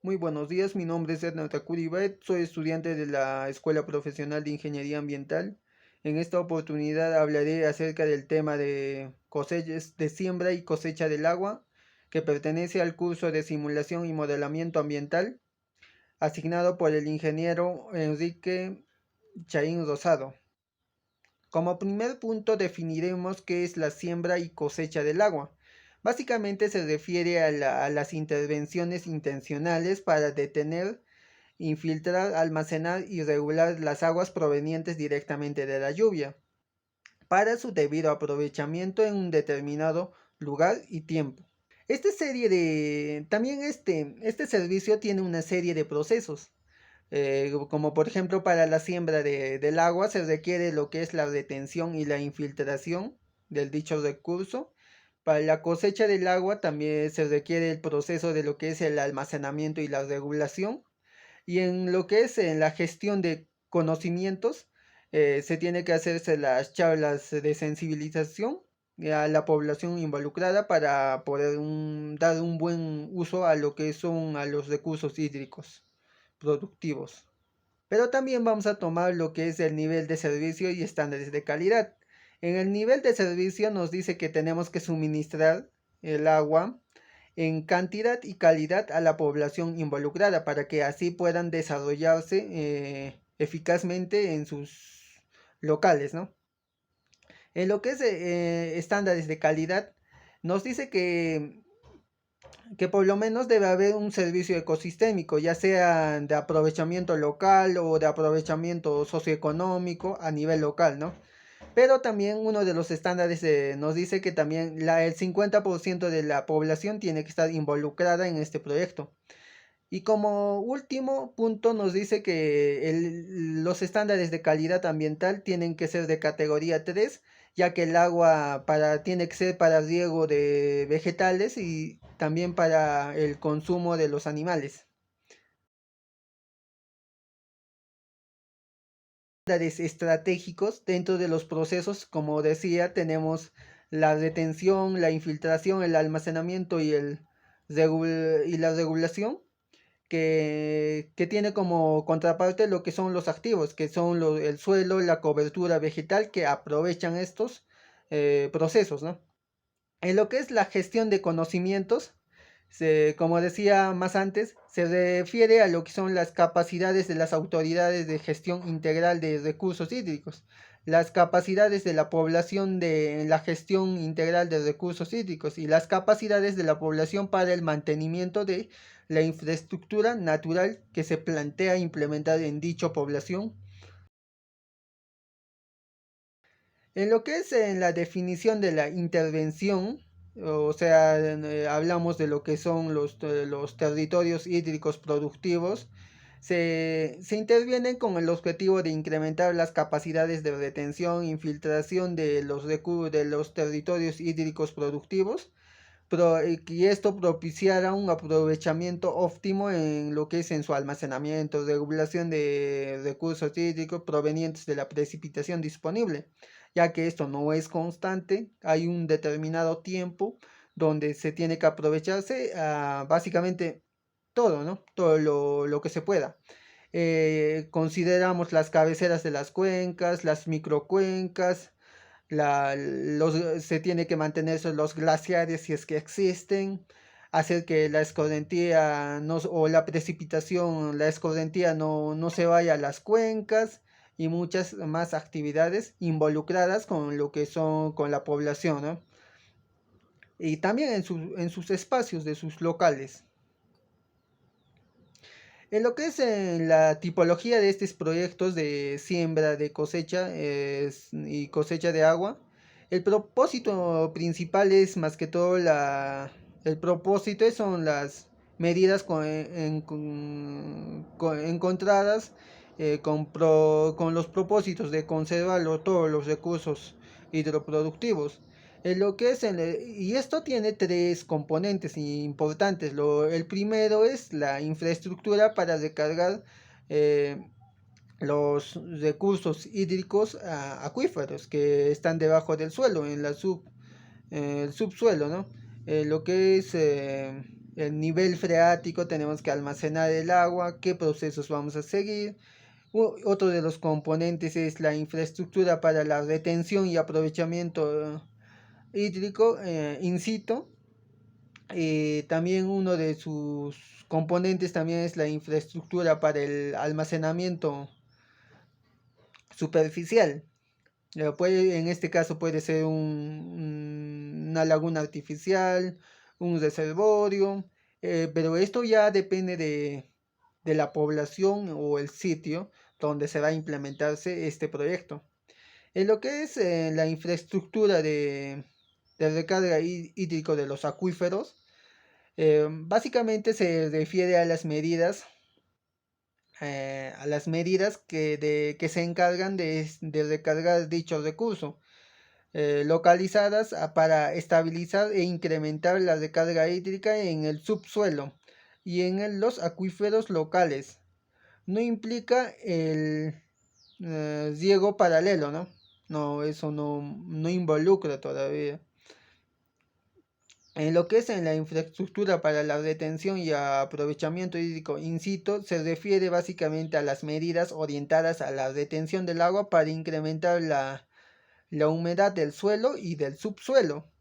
Muy buenos días, mi nombre es Edna Takuribaet, soy estudiante de la Escuela Profesional de Ingeniería Ambiental. En esta oportunidad hablaré acerca del tema de cosechas de siembra y cosecha del agua, que pertenece al curso de Simulación y Modelamiento Ambiental, asignado por el ingeniero Enrique Chaín Rosado. Como primer punto definiremos qué es la siembra y cosecha del agua. Básicamente se refiere a las intervenciones intencionales para detener, infiltrar, almacenar y regular las aguas provenientes directamente de la lluvia, para su debido aprovechamiento en un determinado lugar y tiempo. Este servicio tiene una serie de procesos, como por ejemplo para la siembra del agua se requiere lo que es la retención y la infiltración del dicho recurso. Para la cosecha del agua también se requiere el proceso de lo que es el almacenamiento y la regulación. Y en lo que es en la gestión de conocimientos, se tiene que hacerse las charlas de sensibilización a la población involucrada para poder dar un buen uso a lo que son a los recursos hídricos productivos. Pero también vamos a tomar lo que es el nivel de servicio y estándares de calidad. En el nivel de servicio nos dice que tenemos que suministrar el agua en cantidad y calidad a la población involucrada para que así puedan desarrollarse eficazmente en sus locales, ¿no? En lo que es estándares de calidad, nos dice que por lo menos debe haber un servicio ecosistémico, ya sea de aprovechamiento local o de aprovechamiento socioeconómico a nivel local, ¿no? Pero también uno de los estándares nos dice que también el 50% de la población tiene que estar involucrada en este proyecto. Y como último punto nos dice que los estándares de calidad ambiental tienen que ser de categoría 3, ya que el agua tiene que ser para riego de vegetales y también para el consumo de los animales. Estándares estratégicos dentro de los procesos, como decía, tenemos la retención, la infiltración, el almacenamiento y la regulación que tiene como contraparte lo que son los activos, que son el suelo, la cobertura vegetal, que aprovechan estos procesos, ¿no? En lo que es la gestión de conocimientos, como decía más antes, se refiere a lo que son las capacidades de las autoridades de gestión integral de recursos hídricos, las capacidades de la población en la gestión integral de recursos hídricos y las capacidades de la población para el mantenimiento de la infraestructura natural que se plantea implementar en dicha población. En lo que es en la definición de la intervención, o sea, hablamos de lo que son los territorios hídricos productivos, se intervienen con el objetivo de incrementar las capacidades de retención e infiltración de los territorios hídricos productivos, y esto propiciará un aprovechamiento óptimo en lo que es en su almacenamiento, regulación de recursos hídricos provenientes de la precipitación disponible, ya que esto no es constante, hay un determinado tiempo donde se tiene que aprovecharse básicamente todo, ¿no? Todo lo que se pueda. Consideramos las cabeceras de las cuencas, las microcuencas, se tiene que mantener los glaciares si es que existen, hacer que la escorrentía o la precipitación, la escorrentía no se vaya a las cuencas y muchas más actividades involucradas con lo que son con la población, ¿no? Y también en sus espacios de sus locales. En lo que es la tipología de estos proyectos de siembra, de cosecha y cosecha de agua, el propósito principal es más que todo el propósito son las medidas encontradas con los propósitos de conservar todos los recursos hidroproductivos. Y esto tiene tres componentes importantes. El primero es la infraestructura para recargar eh, los recursos hídricos acuíferos que están debajo del suelo, el subsuelo, ¿no? Lo que es el nivel freático, tenemos que almacenar el agua, qué procesos vamos a seguir. Otro de los componentes es la infraestructura para la retención y aprovechamiento hídrico in situ. También uno de sus componentes también es la infraestructura para el almacenamiento superficial. En este caso puede ser una laguna artificial, un reservorio, pero esto ya depende de la población o el sitio donde se va a implementarse este proyecto. En lo que es la infraestructura de recarga hídrico de los acuíferos, básicamente se refiere a las medidas que se encargan de recargar dicho recurso, localizadas para estabilizar e incrementar la recarga hídrica en el subsuelo y en los acuíferos locales. No implica el riego paralelo, ¿no? No, eso no involucra todavía. En lo que es en la infraestructura para la retención y aprovechamiento hídrico in situ, se refiere básicamente a las medidas orientadas a la retención del agua para incrementar la humedad del suelo y del subsuelo.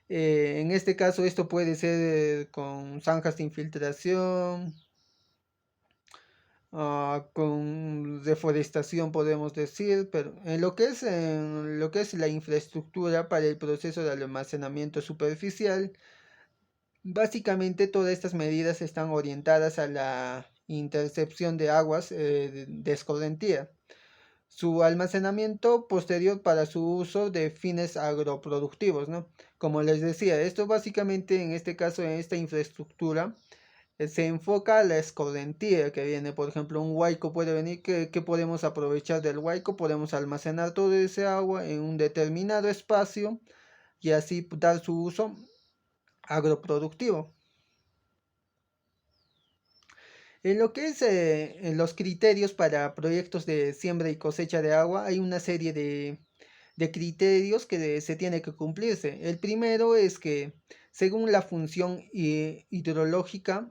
En este caso esto puede ser con zanjas de infiltración, con deforestación podemos decir, pero en lo que es la infraestructura para el proceso de almacenamiento superficial, básicamente todas estas medidas están orientadas a la intercepción de aguas de escorrentía, su almacenamiento posterior para su uso de fines agroproductivos, ¿no? Como les decía, esto básicamente en este caso, en esta infraestructura, se enfoca a la escorrentía que viene, por ejemplo, un huaico puede venir, que podemos aprovechar del huaico, podemos almacenar todo ese agua en un determinado espacio y así dar su uso agroproductivo. En lo que es en los criterios para proyectos de siembra y cosecha de agua, hay una serie de criterios que se tiene que cumplirse. El primero es que, según la función hidráulica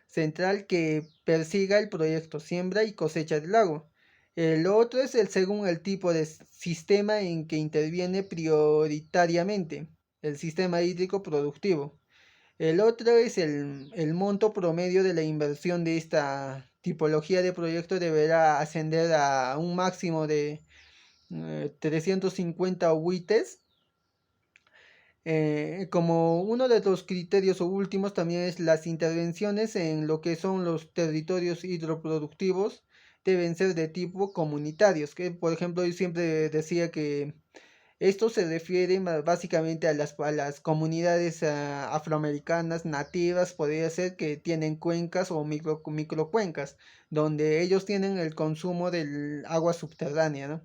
central que persiga el proyecto siembra y cosecha del agua. El otro es según el tipo de sistema en que interviene prioritariamente, el sistema hídrico productivo. El otro es el monto promedio de la inversión de esta tipología de proyecto deberá ascender a un máximo de 350 UITs. Como uno de los criterios o últimos también es las intervenciones en lo que son los territorios hidroproductivos deben ser de tipo comunitarios, que por ejemplo yo siempre decía que esto se refiere básicamente a las comunidades afroamericanas nativas, podría ser que tienen cuencas o microcuencas, donde ellos tienen el consumo del agua subterránea, ¿no?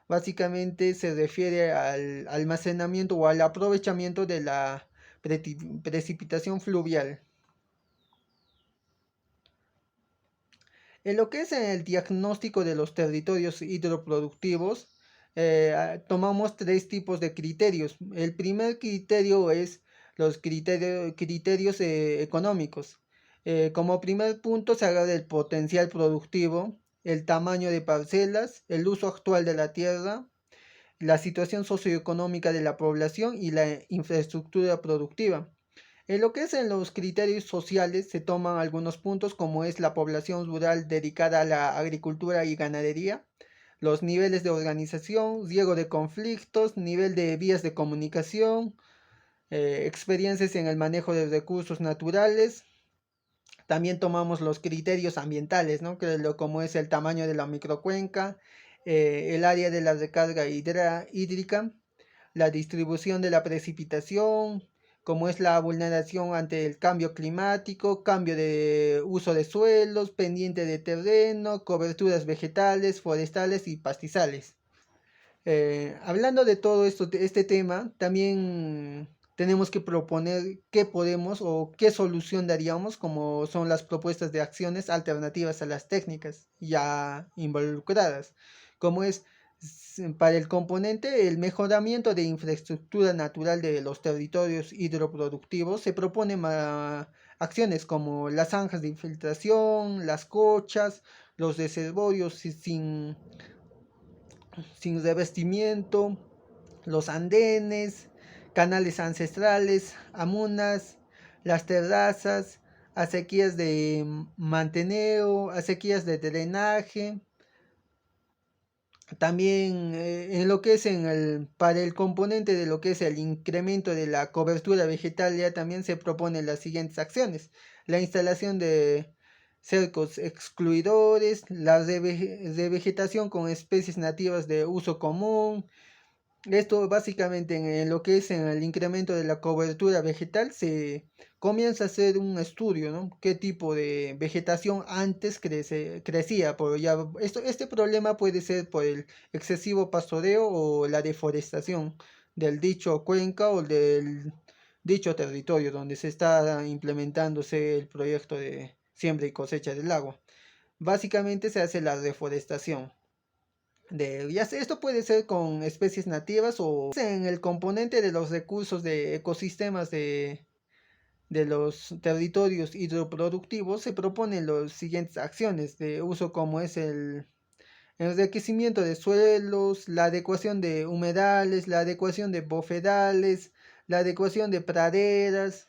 Básicamente se refiere al almacenamiento o al aprovechamiento de la precipitación fluvial. En lo que es el diagnóstico de los territorios hidroproductivos, tomamos tres tipos de criterios. El primer criterio es los criterios económicos. Como primer punto se agarra el potencial productivo, el tamaño de parcelas, el uso actual de la tierra, la situación socioeconómica de la población y la infraestructura productiva. En lo que es en los criterios sociales se toman algunos puntos como es la población rural dedicada a la agricultura y ganadería, los niveles de organización, riesgo de conflictos, nivel de vías de comunicación, experiencias en el manejo de recursos naturales. También tomamos los criterios ambientales, ¿no? Como es el tamaño de la microcuenca, el área de la recarga hídrica, la distribución de la precipitación, como es la vulneración ante el cambio climático, cambio de uso de suelos, pendiente de terreno, coberturas vegetales, forestales y pastizales. Hablando de todo esto, este tema, también tenemos que proponer qué podemos o qué solución daríamos, como son las propuestas de acciones alternativas a las técnicas ya involucradas, como es Para el componente, el mejoramiento de infraestructura natural de los territorios hidroproductivos, se proponen acciones como las zanjas de infiltración, las cochas, los reservorios sin revestimiento, los andenes, canales ancestrales, amunas, las terrazas, acequias de manteneo, acequias de drenaje. También en lo que es para el componente de lo que es el incremento de la cobertura vegetal, ya también se proponen las siguientes acciones: la instalación de cercos excluidores, la revegetación con especies nativas de uso común. Esto básicamente en lo que es en el incremento de la cobertura vegetal se comienza a hacer un estudio, ¿no? ¿Qué tipo de vegetación antes crecía? Este problema puede ser por el excesivo pastoreo o la deforestación del dicho cuenca o del dicho territorio donde se está implementándose el proyecto de siembra y cosecha del agua. Básicamente se hace la deforestación. Esto puede ser con especies nativas o en el componente de los recursos de ecosistemas de los territorios hidroproductivos. Se proponen las siguientes acciones de uso, como es el enriquecimiento de suelos, la adecuación de humedales, la adecuación de bofedales, la adecuación de praderas.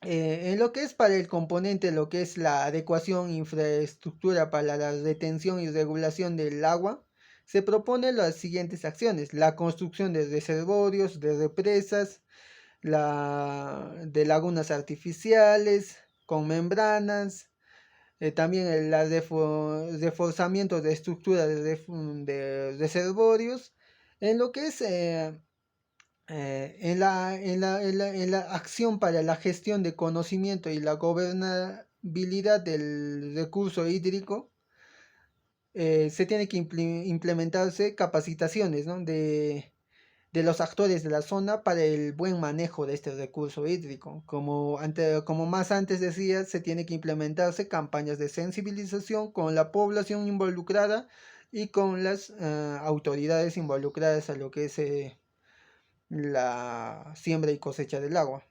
En lo que es para el componente, lo que es la adecuación infraestructura para la retención y regulación del agua, se proponen las siguientes acciones: la construcción de reservorios, de represas, de lagunas artificiales con membranas, también el reforzamiento de estructuras de reservorios. En lo que es en la acción para la gestión de conocimiento y la gobernabilidad del recurso hídrico, se tiene que implementarse capacitaciones, ¿no? de los actores de la zona para el buen manejo de este recurso hídrico. Como más antes decía, se tiene que implementarse campañas de sensibilización con la población involucrada y con las autoridades involucradas a lo que es la siembra y cosecha del agua.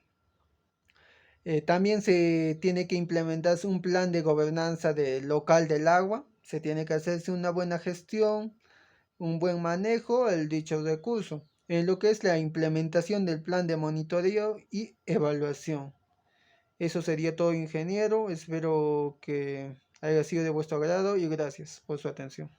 También se tiene que implementarse un plan de gobernanza local del agua. Se tiene que hacerse una buena gestión, un buen manejo del dicho recurso, en lo que es la implementación del plan de monitoreo y evaluación. Eso sería todo, ingeniero. Espero que haya sido de vuestro agrado y gracias por su atención.